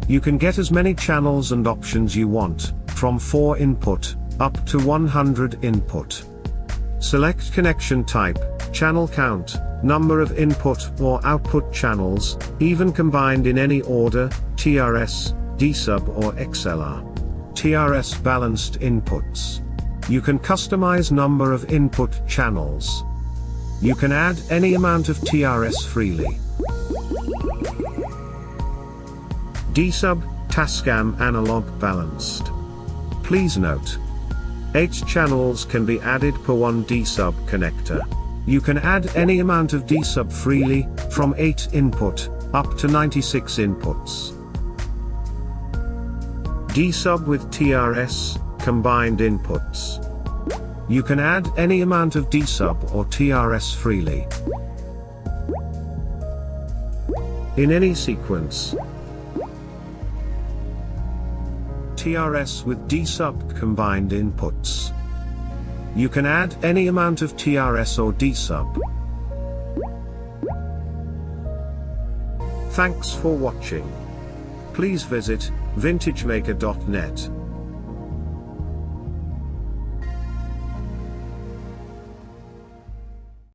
You can get as many channels and options you want, from 4 input, up to 100 input. Select connection type, channel count, number of input or output channels, even combined in any order, TRS, DSUB or XLR. TRS Balanced Inputs. You can customize number of input channels. You can add any amount of TRS freely. DSUB, Tascam Analog Balanced. Please note, 8 channels can be added per one DSUB connector. You can add any amount of DSUB freely, from 8 input, up to 96 inputs. DSUB with TRS, combined inputs. You can add any amount of DSUB or TRS freely, in any sequence. TRS with DSUB combined inputs. You can add any amount of TRS or DSUB. Thanks for watching. Please visit vintagemaker.net.